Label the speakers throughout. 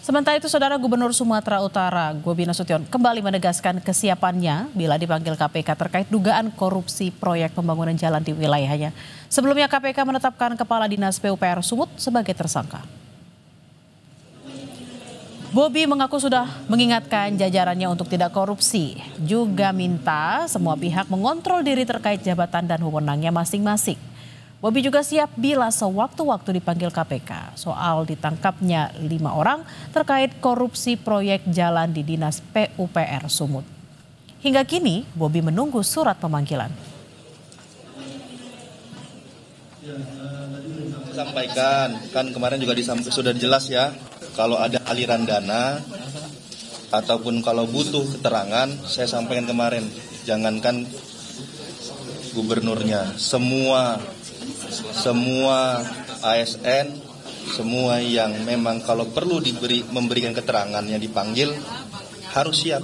Speaker 1: Sementara itu, Saudara Gubernur Sumatera Utara, Bobi Nasution, kembali menegaskan kesiapannya bila dipanggil KPK terkait dugaan korupsi proyek pembangunan jalan di wilayahnya. Sebelumnya KPK menetapkan Kepala Dinas PUPR Sumut sebagai tersangka. Bobi mengaku sudah mengingatkan jajarannya untuk tidak korupsi, juga minta semua pihak mengontrol diri terkait jabatan dan wewenangnya masing-masing. Bobi juga siap bila sewaktu-waktu dipanggil KPK soal ditangkapnya 5 orang terkait korupsi proyek jalan di Dinas PUPR Sumut. Hingga kini, Bobi menunggu surat pemanggilan.
Speaker 2: Sampaikan, kan kemarin juga sudah jelas ya, kalau ada aliran dana ataupun kalau butuh keterangan, saya sampaikan kemarin, jangankan gubernurnya, semua ASN, semua yang memang kalau perlu memberikan keterangan yang dipanggil harus siap.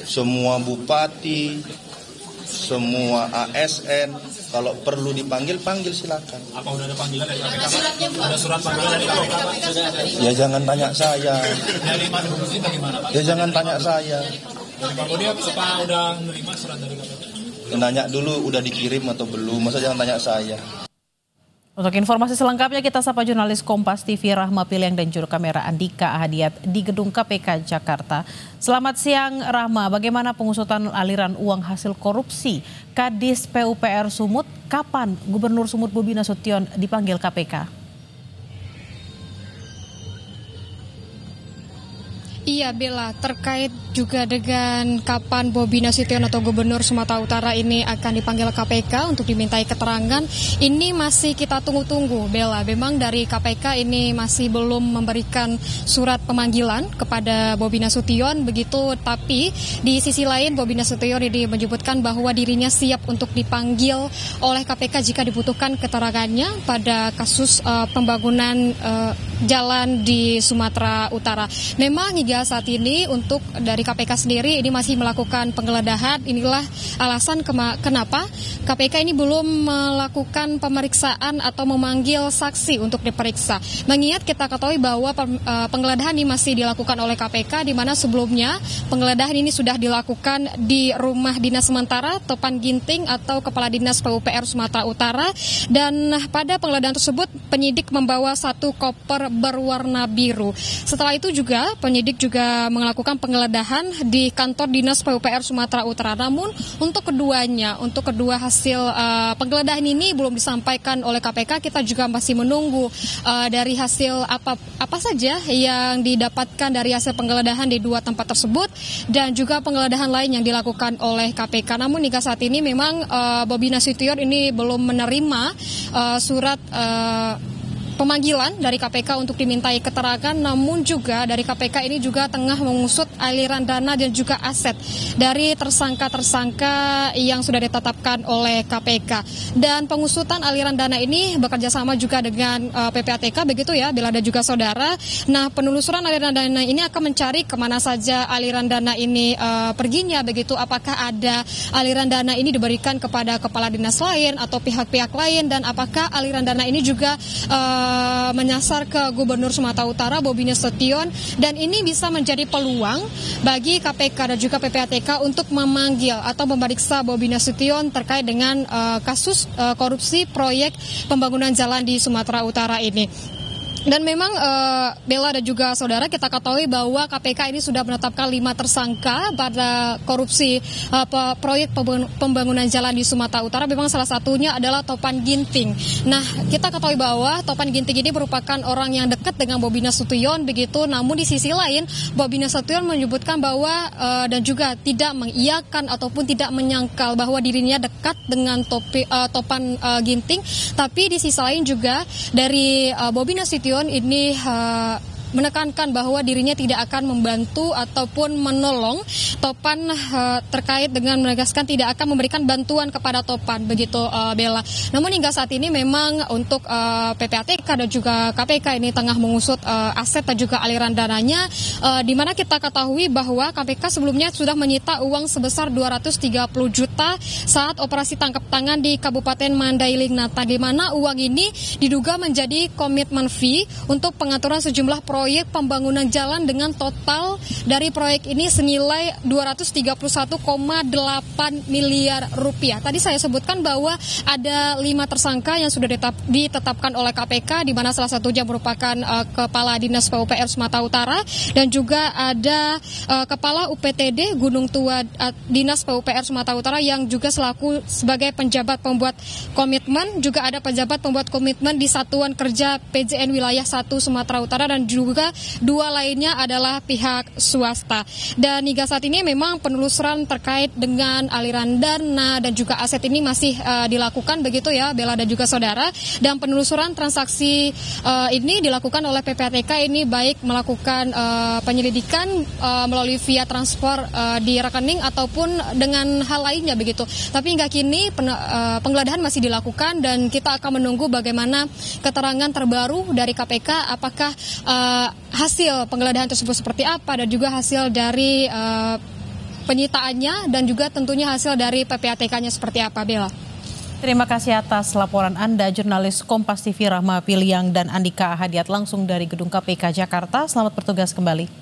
Speaker 2: Semua bupati, semua ASN, kalau perlu dipanggil, panggil silakan.
Speaker 3: Apa udah ada panggilan dari KPK? Ada surat panggilan dari KPK, Pak?
Speaker 2: Ya jangan tanya saya.
Speaker 3: Dari Pak Budi bagaimana, Pak?
Speaker 2: Ya jangan tanya saya.
Speaker 3: Dari Pak Budi apa udah menerima surat dari KPK?
Speaker 2: Nanya dulu udah dikirim atau belum, masa jangan tanya saya.
Speaker 1: Untuk informasi selengkapnya kita sapa jurnalis Kompas TV Rahma Piliang dan juru kamera Andika Ahadiat di Gedung KPK Jakarta. Selamat siang Rahma, bagaimana pengusutan aliran uang hasil korupsi Kadis PUPR Sumut? Kapan Gubernur Sumut Bobi Nasution dipanggil KPK?
Speaker 4: Iya Bella, terkait juga dengan kapan Bobi Nasution atau Gubernur Sumatera Utara ini akan dipanggil KPK untuk dimintai keterangan, ini masih kita tunggu-tunggu Bella. Memang dari KPK ini masih belum memberikan surat pemanggilan kepada Bobi Nasution begitu, tapi di sisi lain Bobi Nasution ini menyebutkan bahwa dirinya siap untuk dipanggil oleh KPK jika dibutuhkan keterangannya pada kasus pembangunan jalan di Sumatera Utara. Memang hingga saat ini untuk dari KPK sendiri ini masih melakukan penggeledahan. Inilah alasan kenapa KPK ini belum melakukan pemeriksaan atau memanggil saksi untuk diperiksa. Mengingat kita ketahui bahwa penggeledahan ini masih dilakukan oleh KPK, di mana sebelumnya penggeledahan ini sudah dilakukan di rumah dinas sementara Topan Ginting atau Kepala Dinas PUPR Sumatera Utara, dan pada penggeledahan tersebut penyidik membawa satu koper berwarna biru. Setelah itu juga penyidik juga melakukan penggeledahan di kantor Dinas PUPR Sumatera Utara. Namun untuk kedua hasil penggeledahan ini belum disampaikan oleh KPK. Kita juga masih menunggu dari hasil apa saja yang didapatkan dari hasil penggeledahan di dua tempat tersebut dan juga penggeledahan lain yang dilakukan oleh KPK. Namun hingga saat ini memang Bobi Nasution ini belum menerima surat pemanggilan dari KPK untuk dimintai keterangan, namun juga dari KPK ini juga tengah mengusut aliran dana dan juga aset dari tersangka-tersangka yang sudah ditetapkan oleh KPK. Dan pengusutan aliran dana ini bekerja sama juga dengan PPATK begitu ya, bila ada juga saudara. Nah, penelusuran aliran dana ini akan mencari kemana saja aliran dana ini perginya begitu, apakah ada aliran dana ini diberikan kepada kepala dinas lain atau pihak-pihak lain, dan apakah aliran dana ini juga menyasar ke Gubernur Sumatera Utara Bobi Nasution, dan ini bisa menjadi peluang bagi KPK dan juga PPATK untuk memanggil atau memeriksa Bobi Nasution terkait dengan kasus korupsi proyek pembangunan jalan di Sumatera Utara ini. Dan memang Bella dan juga saudara, kita ketahui bahwa KPK ini sudah menetapkan 5 tersangka pada korupsi proyek pembangunan jalan di Sumatera Utara. Memang salah satunya adalah Topan Ginting. Nah, kita ketahui bahwa Topan Ginting ini merupakan orang yang dekat dengan Bobi Nasution begitu. Namun di sisi lain Bobi Nasution menyebutkan bahwa dan juga tidak mengiyakan ataupun tidak menyangkal bahwa dirinya dekat dengan Topan Ginting. Tapi di sisi lain juga dari Bobi Nasution ini menekankan bahwa dirinya tidak akan membantu ataupun menolong Topan terkait dengan menegaskan tidak akan memberikan bantuan kepada Topan begitu Bella. Namun hingga saat ini memang untuk PPATK dan juga KPK ini tengah mengusut aset dan juga aliran dananya, di mana kita ketahui bahwa KPK sebelumnya sudah menyita uang sebesar 230 juta saat operasi tangkap tangan di Kabupaten Mandailing Nata, di mana uang ini diduga menjadi komitmen fee untuk pengaturan sejumlah proyek proyek pembangunan jalan dengan total dari proyek ini senilai 231,8 miliar rupiah. Tadi saya sebutkan bahwa ada 5 tersangka yang sudah ditetapkan oleh KPK, di mana salah satunya merupakan Kepala Dinas PUPR Sumatera Utara dan juga ada Kepala UPTD Gunung Tua Dinas PUPR Sumatera Utara yang juga selaku sebagai penjabat pembuat komitmen, juga ada pejabat pembuat komitmen di Satuan Kerja PJN Wilayah 1 Sumatera Utara, dan juga 2 lainnya adalah pihak swasta. Dan hingga saat ini memang penelusuran terkait dengan aliran dana dan juga aset ini masih dilakukan begitu ya Bella dan juga saudara, dan penelusuran transaksi ini dilakukan oleh PPATK ini baik melakukan penyelidikan melalui via transfer di rekening ataupun dengan hal lainnya begitu. Tapi hingga kini penggeledahan masih dilakukan dan kita akan menunggu bagaimana keterangan terbaru dari KPK, apakah hasil penggeledahan tersebut seperti apa dan juga hasil dari penyitaannya dan juga tentunya hasil dari PPATK-nya seperti apa, Bella.
Speaker 1: Terima kasih atas laporan Anda, jurnalis Kompas TV Rahma Piliang dan Andika Ahadiat langsung dari Gedung KPK Jakarta. Selamat bertugas kembali.